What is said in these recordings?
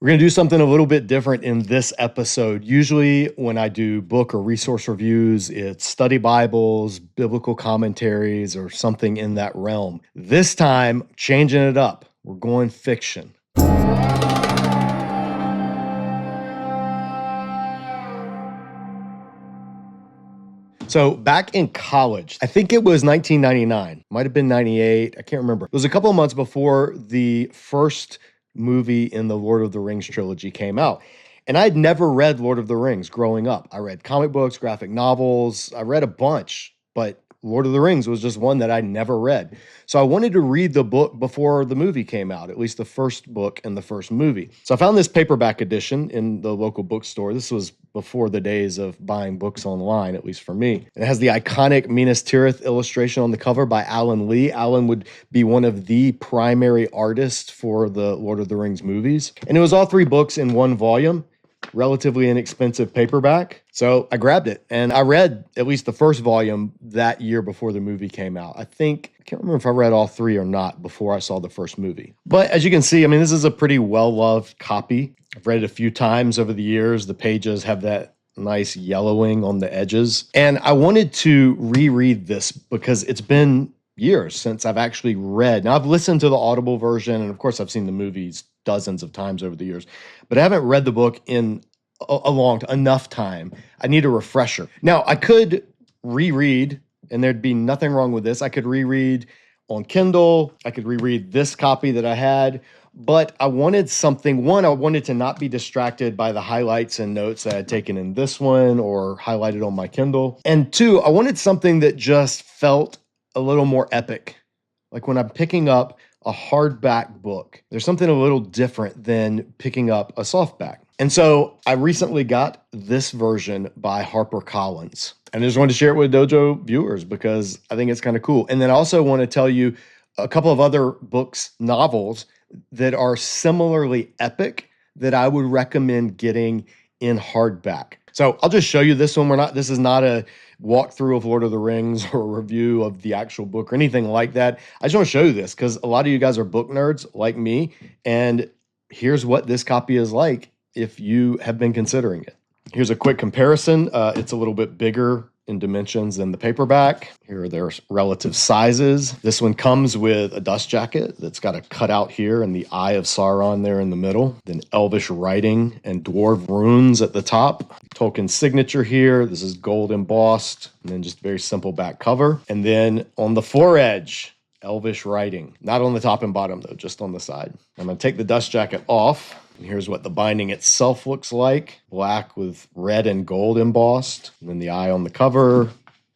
We're going to do something a little bit different in this episode. Usually, when I do book or resource reviews, it's study Bibles, biblical commentaries, or something in that realm. This time, changing it up. We're going fiction. So back in college, I think it was 1999, might have been 98. I can't remember. It was a couple of months before the first movie in the Lord of the Rings trilogy came out. And I'd never read Lord of the Rings growing up. I read comic books, graphic novels. I read a bunch, but Lord of the Rings was just one that I never read. So I wanted to read the book before the movie came out, at least the first book and the first movie. So I found this paperback edition in the local bookstore. This was before the days of buying books online, at least for me. It has the iconic Minas Tirith illustration on the cover by Alan Lee. Alan would be one of the primary artists for the Lord of the Rings movies. And it was all 3 books in one volume. Relatively inexpensive paperback. So I grabbed it and I read at least the first volume that year before the movie came out. I can't remember if I read all 3 or not before I saw the first movie. But as you can see, I mean, this is a pretty well-loved copy. I've read it a few times over the years. The pages have that nice yellowing on the edges. And I wanted to reread this because it's been years since I've actually read. Now, I've listened to the Audible version, and of course, I've seen the movies dozens of times over the years, but I haven't read the book in enough time. I need a refresher. Now, I could reread, and there'd be nothing wrong with this. I could reread on Kindle. I could reread this copy that I had, but I wanted something. One, I wanted to not be distracted by the highlights and notes that I had taken in this one or highlighted on my Kindle. And 2, I wanted something that just felt a little more epic. Like when I'm picking up a hardback book, there's something a little different than picking up a softback. And so I recently got this version by HarperCollins. And I just wanted to share it with Dojo viewers because I think it's kind of cool. And then I also want to tell you a couple of other books, novels that are similarly epic that I would recommend getting in hardback. So I'll just show you this one. This is not a walkthrough of Lord of the Rings or a review of the actual book or anything like that. I just want to show you this because a lot of you guys are book nerds like me. And here's what this copy is like if you have been considering it. Here's a quick comparison. It's a little bit bigger in dimensions than the paperback. Here are their relative sizes. This one comes with a dust jacket that's got a cutout here and the Eye of Sauron there in the middle. Then elvish writing and dwarf runes at the top. Tolkien's signature here. This is gold embossed. And then just very simple back cover. And then on the foredge, elvish writing. Not on the top and bottom though, just on the side. I'm going to take the dust jacket off. And here's what the binding itself looks like. Black with red and gold embossed. And then the eye on the cover,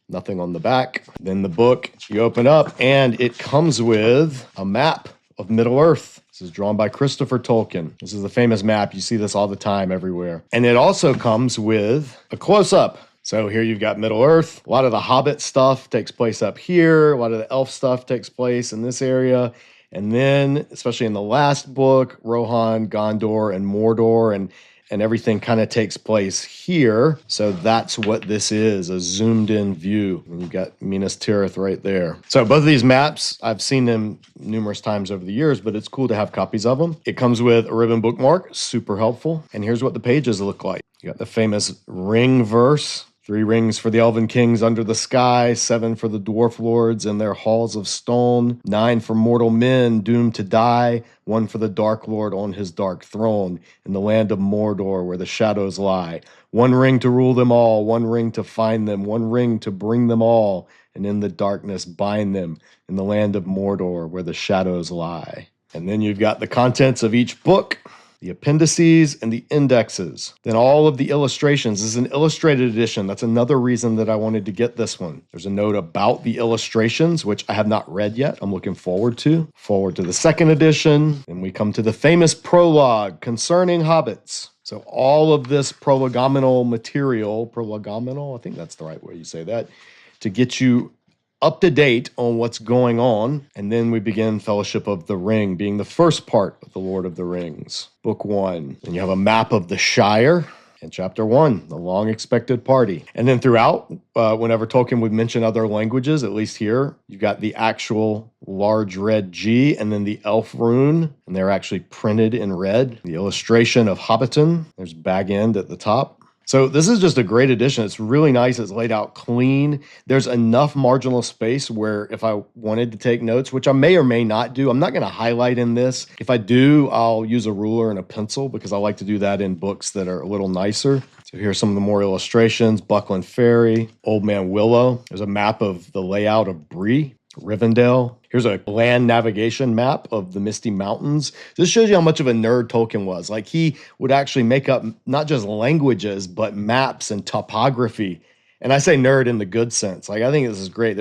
nothing on the back. Then the book, you open up, and it comes with a map of Middle-earth. This is drawn by Christopher Tolkien. This is the famous map. You see this all the time everywhere. And it also comes with a close-up. So here you've got Middle-earth. A lot of the Hobbit stuff takes place up here. A lot of the elf stuff takes place in this area. And then, especially in the last book, Rohan, Gondor, and Mordor, and everything kind of takes place here. So that's what this is, a zoomed-in view. And you've got Minas Tirith right there. So both of these maps, I've seen them numerous times over the years, but it's cool to have copies of them. It comes with a ribbon bookmark, super helpful. And here's what the pages look like. You got the famous ring verse. 3 rings for the elven kings under the sky, 7 for the dwarf lords in their halls of stone, 9 for mortal men doomed to die, 1 for the dark lord on his dark throne, in the land of Mordor where the shadows lie. 1 ring to rule them all, 1 ring to find them, 1 ring to bring them all, and in the darkness bind them, in the land of Mordor where the shadows lie. And then you've got the contents of each book, the appendices, and the indexes. Then all of the illustrations. This is an illustrated edition. That's another reason that I wanted to get this one. There's a note about the illustrations, which I have not read yet. I'm looking forward to. Forward to the second edition. And we come to the famous prologue concerning hobbits. So all of this prologominal material, prologominal, I think that's the right way you say that, to get you up to date on what's going on. And then we begin Fellowship of the Ring, being the first part of the Lord of the Rings, book 1. And you have a map of the Shire. And chapter 1, the long expected party. And then throughout, whenever Tolkien would mention other languages, at least here, you've got the actual large red G and then the elf rune, and they're actually printed in red. The illustration of Hobbiton, there's Bag End at the top. So this is just a great edition. It's really nice. It's laid out clean. There's enough marginal space where if I wanted to take notes, which I may or may not do, I'm not going to highlight in this. If I do, I'll use a ruler and a pencil because I like to do that in books that are a little nicer. So here's some of the more illustrations. Buckland Ferry, Old Man Willow. There's a map of the layout of Bree. Rivendell. Here's a land navigation map of the Misty Mountains. This shows you how much of a nerd Tolkien was. Like, he would actually make up not just languages, but maps and topography. And I say nerd in the good sense. Like, I think this is great.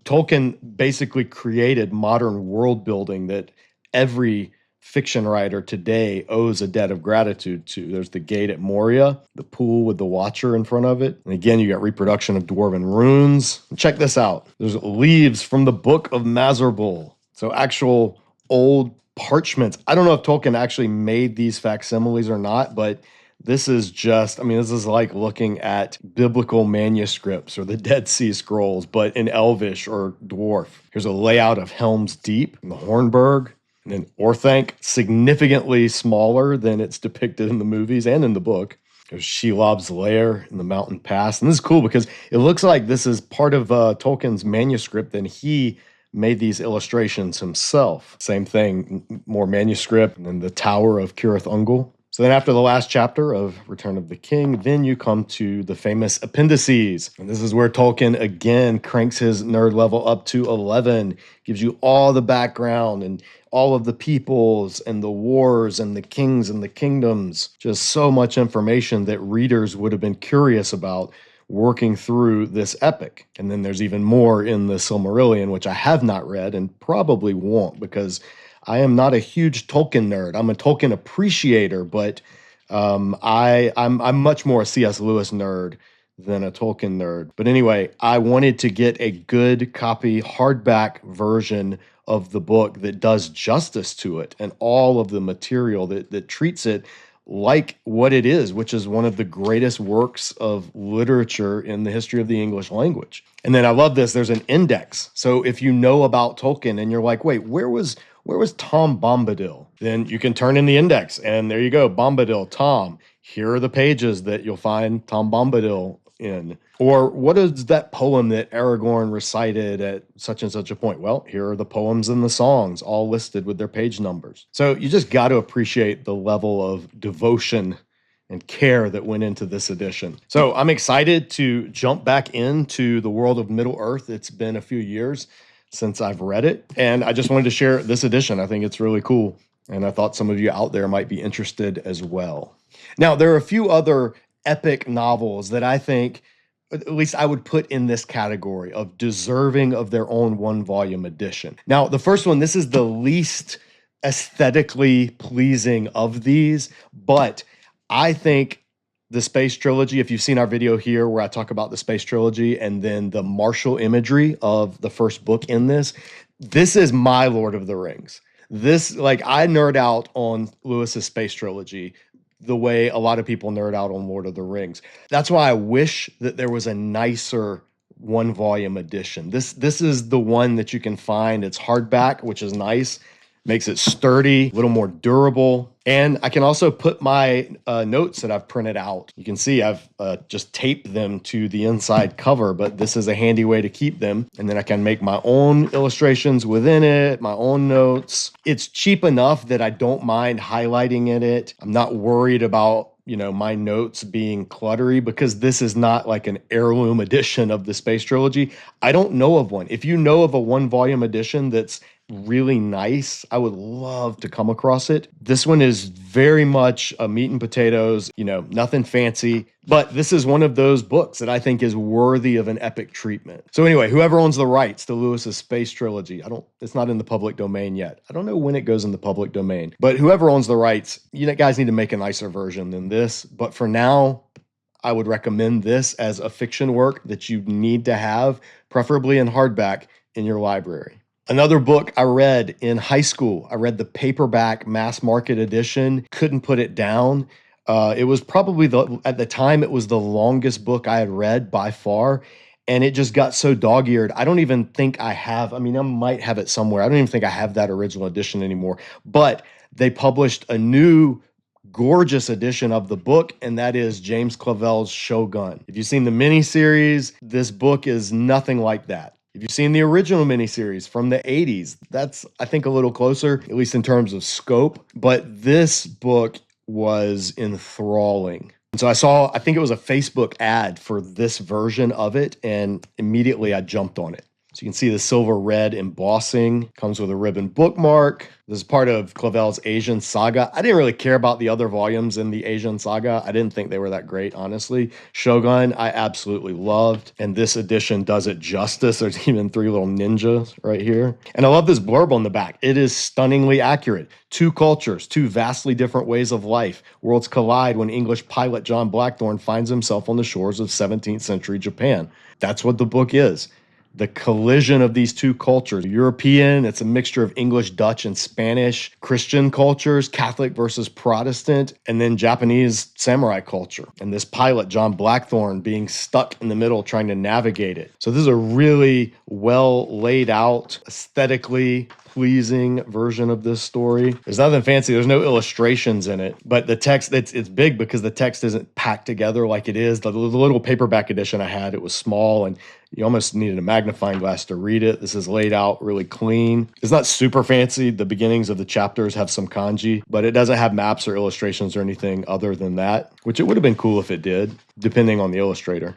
Tolkien basically created modern world building that every fiction writer today owes a debt of gratitude to. There's the gate at Moria, the pool with the Watcher in front of it. And again, you got reproduction of dwarven runes. And check this out. There's leaves from the Book of Mazarbul. So actual old parchments. I don't know if Tolkien actually made these facsimiles or not, but this is just, this is like looking at biblical manuscripts or the Dead Sea Scrolls, but in Elvish or Dwarf. Here's a layout of Helm's Deep and the Hornburg. And then Orthanc, significantly smaller than it's depicted in the movies and in the book. There's Shelob's Lair in the Mountain Pass. And this is cool because it looks like this is part of Tolkien's manuscript and he made these illustrations himself. Same thing, more manuscript, and then the Tower of Cirith Ungol. So then after the last chapter of Return of the King, then you come to the famous appendices. And this is where Tolkien again cranks his nerd level up to 11, gives you all the background and all of the peoples and the wars and the kings and the kingdoms. Just so much information that readers would have been curious about working through this epic. And then there's even more in the Silmarillion, which I have not read and probably won't because I am not a huge Tolkien nerd. I'm a Tolkien appreciator, but I'm much more a C.S. Lewis nerd than a Tolkien nerd. But anyway, I wanted to get a good copy hardback version of the book that does justice to it and all of the material that treats it like what it is, which is one of the greatest works of literature in the history of the English language. And then I love this. There's an index. So if you know about Tolkien and you're like, wait, where was Tom Bombadil? Then you can turn in the index and there you go. Bombadil, Tom. Here are the pages that you'll find Tom Bombadil in. Or what is that poem that Aragorn recited at such and such a point? Well, here are the poems and the songs all listed with their page numbers. So you just got to appreciate the level of devotion and care that went into this edition. So I'm excited to jump back into the world of Middle-earth. It's been a few years since I've read it, and I just wanted to share this edition. I think it's really cool, and I thought some of you out there might be interested as well. Now, there are a few other epic novels that I think, at least I would put in this category of deserving of their own one-volume edition. Now, the first one, this is the least aesthetically pleasing of these, but I think the Space Trilogy, if you've seen our video here where I talk about the Space Trilogy and then the martial imagery of the first book in this is my Lord of the Rings. This, like, I nerd out on Lewis's Space Trilogy the way a lot of people nerd out on Lord of the Rings. That's why I wish that there was a nicer one-volume edition. This is the one that you can find. It's hardback, which is nice. Makes it sturdy, a little more durable. And I can also put my notes that I've printed out. You can see I've just taped them to the inside cover, but this is a handy way to keep them. And then I can make my own illustrations within it, my own notes. It's cheap enough that I don't mind highlighting in it. I'm not worried about my notes being cluttery because this is not like an heirloom edition of the Space Trilogy. I don't know of one. If you know of a one-volume edition that's really nice, I would love to come across it. This one is very much a meat and potatoes, nothing fancy, but this is one of those books that I think is worthy of an epic treatment. So anyway, whoever owns the rights to Lewis's Space Trilogy, it's not in the public domain yet. I don't know when it goes in the public domain, but whoever owns the rights, you guys need to make a nicer version than this. But for now, I would recommend this as a fiction work that you need to have, preferably in hardback, in your library. Another book I read in high school, I read the paperback mass market edition, couldn't put it down. It was probably at the time, it was the longest book I had read by far. And it just got so dog-eared. I don't even think I have, I mean, I might have it somewhere. I don't even think I have that original edition anymore. But they published a new gorgeous edition of the book, and that is James Clavell's Shogun. If you've seen the miniseries, this book is nothing like that. If you've seen the original miniseries from the 80s, that's, I think, a little closer, at least in terms of scope. But this book was enthralling. And so I think it was a Facebook ad for this version of it, and immediately I jumped on it. So you can see the silver red embossing, comes with a ribbon bookmark. This is part of Clavell's Asian Saga. I didn't really care about the other volumes in the Asian Saga. I didn't think they were that great, honestly. Shogun, I absolutely loved, and this edition does it justice. There's even 3 little ninjas right here. And I love this blurb on the back. It is stunningly accurate. 2 cultures, 2 vastly different ways of life. Worlds collide when English pilot John Blackthorne finds himself on the shores of 17th century Japan. That's what the book is. The collision of these 2 cultures. European, it's a mixture of English, Dutch, and Spanish. Christian cultures, Catholic versus Protestant, and then Japanese samurai culture. And this pilot, John Blackthorne, being stuck in the middle trying to navigate it. So this is a really well laid out, aesthetically pleasing version of this story. There's nothing fancy. There's no illustrations in it, but the text, it's big because the text isn't packed together like it is. The little paperback edition I had, it was small and you almost needed a magnifying glass to read it. This is laid out really clean. It's not super fancy. The beginnings of the chapters have some kanji, but it doesn't have maps or illustrations or anything other than that, which it would have been cool if it did, depending on the illustrator.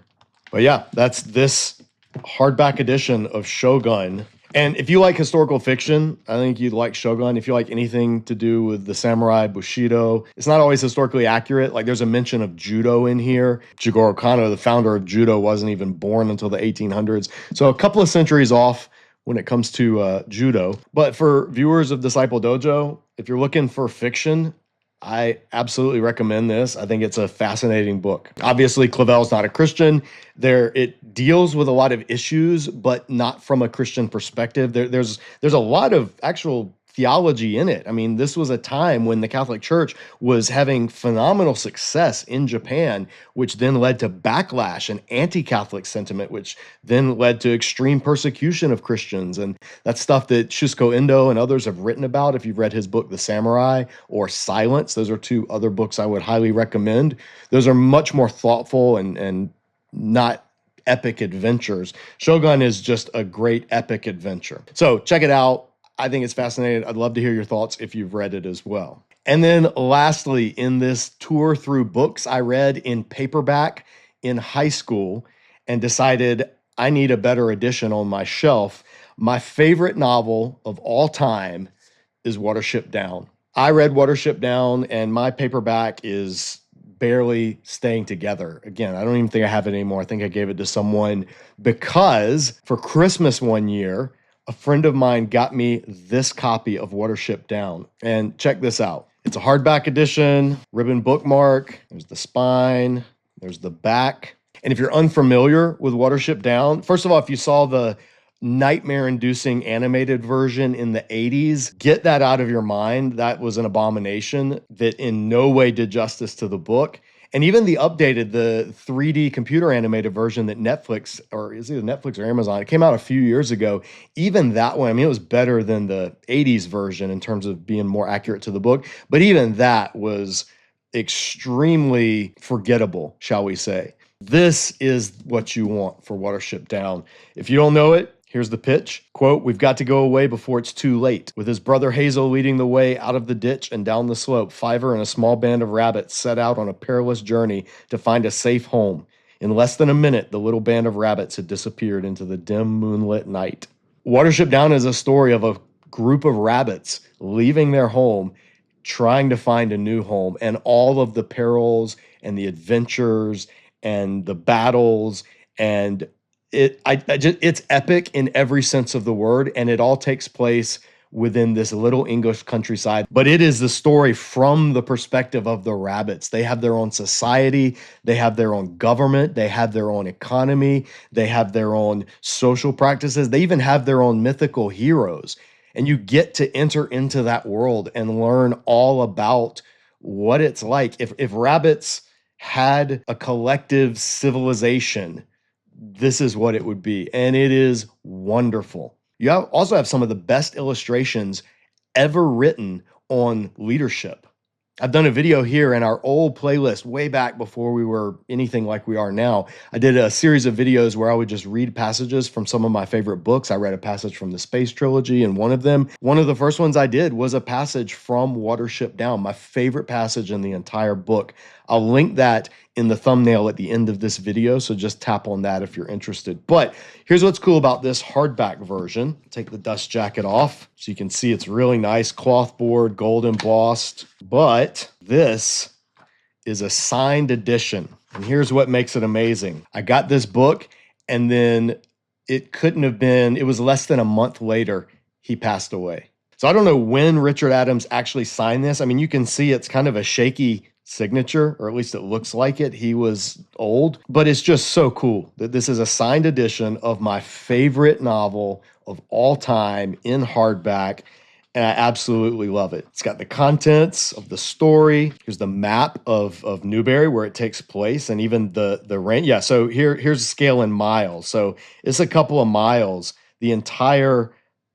But yeah, that's this hardback edition of Shogun. And if you like historical fiction, I think you'd like Shogun. If you like anything to do with the samurai, Bushido, it's not always historically accurate. Like there's a mention of judo in here. Jigoro Kano, the founder of judo, wasn't even born until the 1800s. So a couple of centuries off when it comes to judo. But for viewers of Disciple Dojo, if you're looking for fiction, I absolutely recommend this. I think it's a fascinating book. Obviously, Clavell's not a Christian. It deals with a lot of issues, but not from a Christian perspective. There's a lot of actual theology in it. I mean, this was a time when the Catholic Church was having phenomenal success in Japan, which then led to backlash and anti-Catholic sentiment, which then led to extreme persecution of Christians. And that's stuff that Shusko Endo and others have written about. If you've read his book, The Samurai, or Silence, those are 2 other books I would highly recommend. Those are much more thoughtful and not epic adventures. Shogun is just a great epic adventure. So check it out. I think it's fascinating. I'd love to hear your thoughts if you've read it as well. And then lastly, in this tour through books I read in paperback in high school and decided I need a better edition on my shelf, my favorite novel of all time is Watership Down. I read Watership Down and my paperback is barely staying together. Again, I don't even think I have it anymore. I think I gave it to someone because for Christmas one year, a friend of mine got me this copy of Watership Down. And check this out. It's a hardback edition, ribbon bookmark. There's the spine. There's the back. And if you're unfamiliar with Watership Down, first of all, if you saw the nightmare-inducing animated version in the 80s, get that out of your mind. That was an abomination that in no way did justice to the book. And even the 3D computer animated version that Netflix, or is it Netflix or Amazon, it came out a few years ago. Even that one, I mean, it was better than the 80s version in terms of being more accurate to the book. But even that was extremely forgettable, shall we say. This is what you want for Watership Down. If you don't know it, here's the pitch. Quote, "We've got to go away before it's too late." With his brother Hazel leading the way out of the ditch and down the slope, Fiver and a small band of rabbits set out on a perilous journey to find a safe home. In less than a minute, the little band of rabbits had disappeared into the dim moonlit night. Watership Down is a story of a group of rabbits leaving their home, trying to find a new home, and all of the perils and the adventures and the battles, and it's epic in every sense of the word, and it all takes place within this little English countryside. But it is the story from the perspective of the rabbits. They have their own society, they have their own government, they have their own economy, they have their own social practices, they even have their own mythical heroes. And you get to enter into that world and learn all about what it's like. If rabbits had a collective civilization, this is what it would be. And it is wonderful. You also have some of the best illustrations ever written on leadership. I've done a video here in our old playlist way back before we were anything like we are now. I did a series of videos where I would just read passages from some of my favorite books. I read a passage from the Space Trilogy, and one of the first ones I did was a passage from Watership Down, my favorite passage in the entire book. I'll link that in the thumbnail at the end of this video, so just tap on that if you're interested. But here's what's cool about this hardback version. Take the dust jacket off so you can see it's really nice, cloth board, gold embossed. But this is a signed edition, and here's what makes it amazing. I got this book, and then it was less than a month later, he passed away. So I don't know when Richard Adams actually signed this. I mean, you can see it's kind of a shaky signature, or at least it looks like it. He was old, but it's just so cool that this is a signed edition of my favorite novel of all time in hardback, and I absolutely love it. It's got the contents of the story. Here's the map of Newbury where it takes place, and even the range. Yeah, so here's a scale in miles. So it's a couple of miles. The entire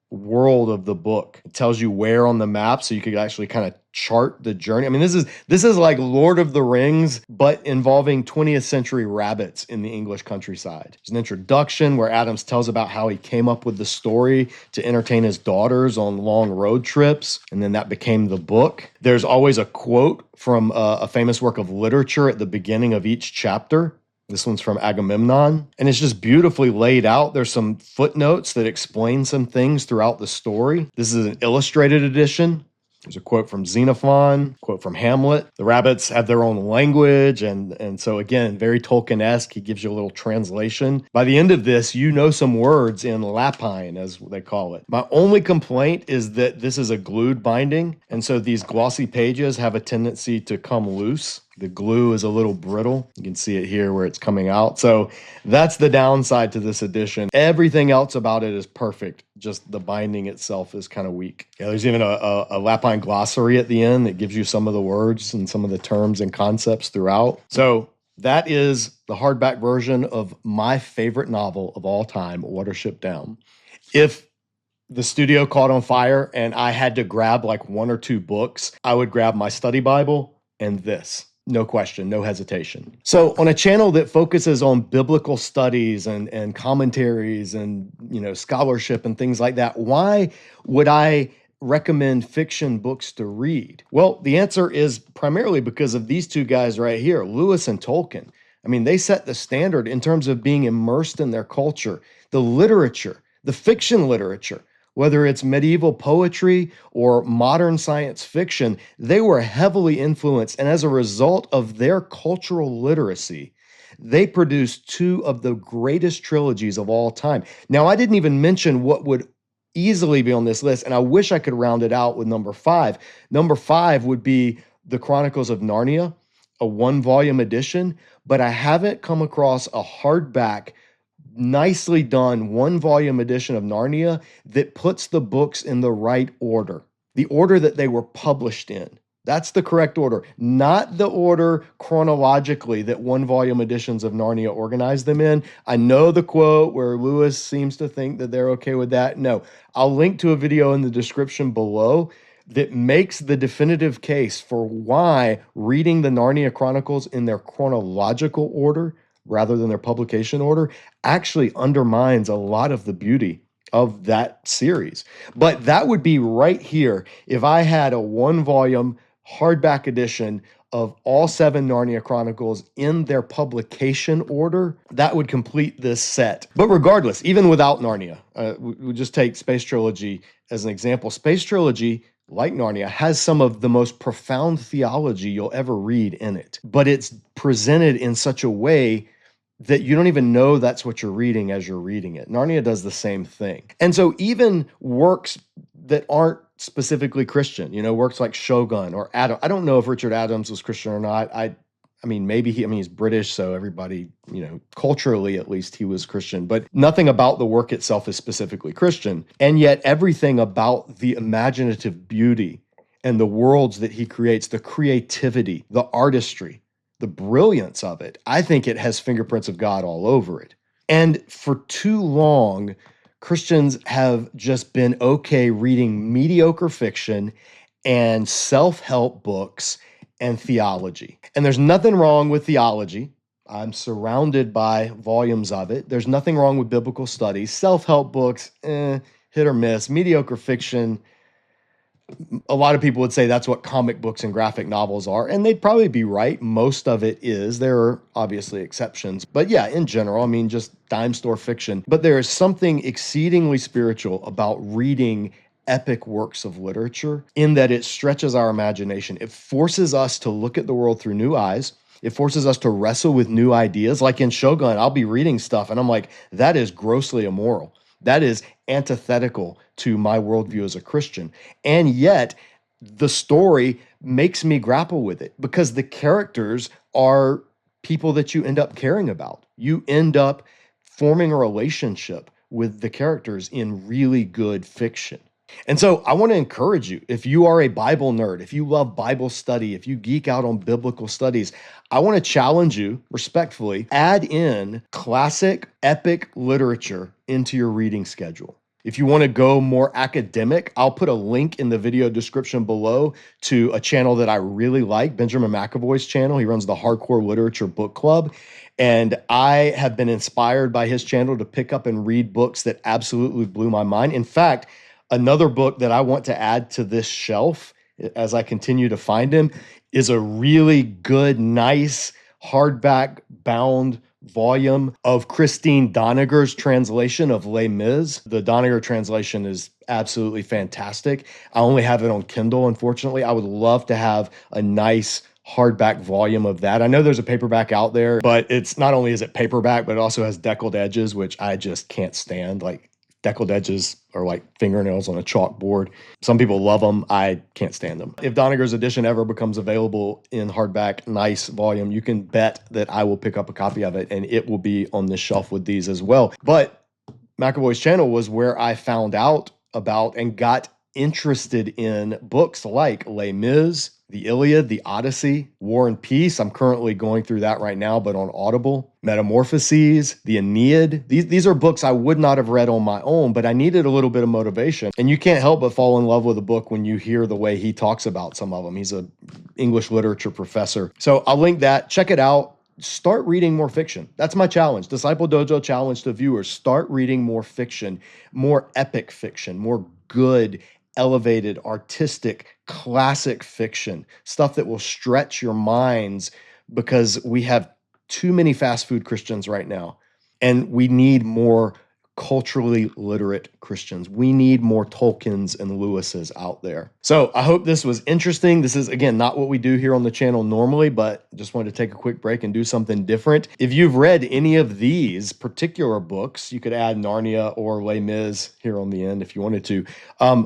world of the book. It tells you where on the map, so you could actually kind of chart the journey. I mean, this is like Lord of the Rings, but involving 20th century rabbits in the English countryside. There's an introduction where Adams tells about how he came up with the story to entertain his daughters on long road trips, and then that became the book. There's always a quote from a famous work of literature at the beginning of each chapter. This one's from Agamemnon, and it's just beautifully laid out. There's some footnotes that explain some things throughout the story. This is an illustrated edition. There's a quote from Xenophon, quote from Hamlet. The rabbits have their own language, and so again, very Tolkien-esque. He gives you a little translation. By the end of this, you know some words in Lapine, as they call it. My only complaint is that this is a glued binding, and so these glossy pages have a tendency to come loose. The glue is a little brittle. You can see it here where it's coming out. So that's the downside to this edition. Everything else about it is perfect. Just the binding itself is kind of weak. Yeah, there's even a Lapine glossary at the end that gives you some of the words and some of the terms and concepts throughout. So that is the hardback version of my favorite novel of all time, Watership Down. If the studio caught on fire and I had to grab like one or two books, I would grab my study Bible and this. No question, no hesitation. So on a channel that focuses on biblical studies and commentaries and, scholarship and things like that, why would I recommend fiction books to read? Well, the answer is primarily because of these two guys right here, Lewis and Tolkien. I mean, they set the standard in terms of being immersed in their culture, the literature, the fiction literature. Whether it's medieval poetry or modern science fiction, they were heavily influenced. And as a result of their cultural literacy, they produced two of the greatest trilogies of all time. Now, I didn't even mention what would easily be on this list, and I wish I could round it out with number 5. Number 5 would be The Chronicles of Narnia, a 1-volume edition, but I haven't come across a hardback nicely done 1-volume edition of Narnia that puts the books in the right order, the order that they were published in. That's the correct order, not the order chronologically that 1-volume editions of Narnia organize them in. I know the quote where Lewis seems to think that they're okay with that. No, I'll link to a video in the description below that makes the definitive case for why reading the Narnia Chronicles in their chronological order rather than their publication order actually undermines a lot of the beauty of that series. But that would be right here if I had a 1-volume hardback edition of all 7 Narnia Chronicles in their publication order. That would complete this set. But regardless, even without Narnia, we'll just take Space Trilogy as an example. Space Trilogy, like Narnia, has some of the most profound theology you'll ever read in it. But it's presented in such a way that you don't even know that's what you're reading as you're reading it. Narnia does the same thing. And so even works that aren't specifically Christian, works like Shogun or Adam. I don't know if Richard Adams was Christian or not. I mean, maybe he's British, so everybody, culturally at least he was Christian, but nothing about the work itself is specifically Christian. And yet everything about the imaginative beauty and the worlds that he creates, the creativity, the artistry, the brilliance of it, I think it has fingerprints of God all over it. And for too long, Christians have just been okay reading mediocre fiction and self-help books and theology. And there's nothing wrong with theology. I'm surrounded by volumes of it. There's nothing wrong with biblical studies. Self-help books, hit or miss. Mediocre fiction, a lot of people would say that's what comic books and graphic novels are, and they'd probably be right. Most of it is. There are obviously exceptions. But yeah, in general, I mean, just dime store fiction. But there is something exceedingly spiritual about reading epic works of literature in that it stretches our imagination. It forces us to look at the world through new eyes. It forces us to wrestle with new ideas. Like in Shogun, I'll be reading stuff and I'm like, that is grossly immoral. That is antithetical to my worldview as a Christian. And yet, the story makes me grapple with it because the characters are people that you end up caring about. You end up forming a relationship with the characters in really good fiction. And so I want to encourage you, if you are a Bible nerd, if you love Bible study, if you geek out on biblical studies, I want to challenge you respectfully, add in classic, epic literature into your reading schedule. If you want to go more academic, I'll put a link in the video description below to a channel that I really like, Benjamin McAvoy's channel. He runs the Hardcore Literature Book Club. And I have been inspired by his channel to pick up and read books that absolutely blew my mind. In fact, another book that I want to add to this shelf as I continue to find them is a really good, nice hardback bound volume of Christine Doniger's translation of Les Mis. The Doniger translation is absolutely fantastic. I only have it on Kindle, unfortunately. I would love to have a nice hardback volume of that. I know there's a paperback out there, but it's not only is it paperback, but it also has deckled edges, which I just can't stand. Like, deckled edges are like fingernails on a chalkboard. Some people love them. I can't stand them. If Doniger's edition ever becomes available in hardback, nice volume, you can bet that I will pick up a copy of it and it will be on this shelf with these as well. But McAvoy's channel was where I found out about and got interested in books like Les Mis, the Iliad, the Odyssey, War and Peace. I'm currently going through that right now, but on Audible. Metamorphoses, the Aeneid. These are books I would not have read on my own, but I needed a little bit of motivation. And you can't help but fall in love with a book when you hear the way he talks about some of them. He's an English literature professor. So I'll link that. Check it out. Start reading more fiction. That's my challenge. Disciple Dojo challenge to viewers. Start reading more fiction, more epic fiction, more good, elevated, artistic, classic fiction, stuff that will stretch your minds because we have too many fast food Christians right now. And we need more culturally literate Christians. We need more Tolkiens and Lewises out there. So I hope this was interesting. This is, again, not what we do here on the channel normally, but just wanted to take a quick break and do something different. If you've read any of these particular books, you could add Narnia or Les Mis here on the end if you wanted to.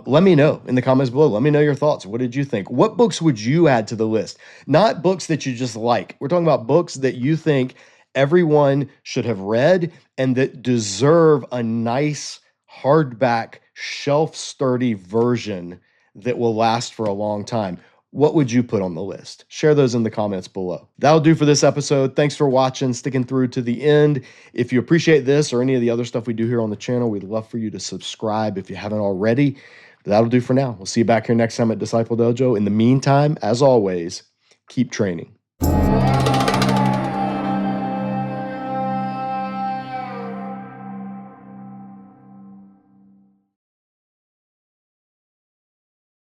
Let me know in the comments below. Let me know your thoughts. What did you think? What books would you add to the list? Not books that you just like. We're talking about books that you think everyone should have read and that deserve a nice hardback shelf-sturdy version that will last for a long time. What would you put on the list? Share those in the comments below. That'll do for this episode. Thanks for watching, sticking through to the end. If you appreciate this or any of the other stuff we do here on the channel, we'd love for you to subscribe if you haven't already. But that'll do for now. We'll see you back here next time at Disciple Dojo. In the meantime, as always, keep training.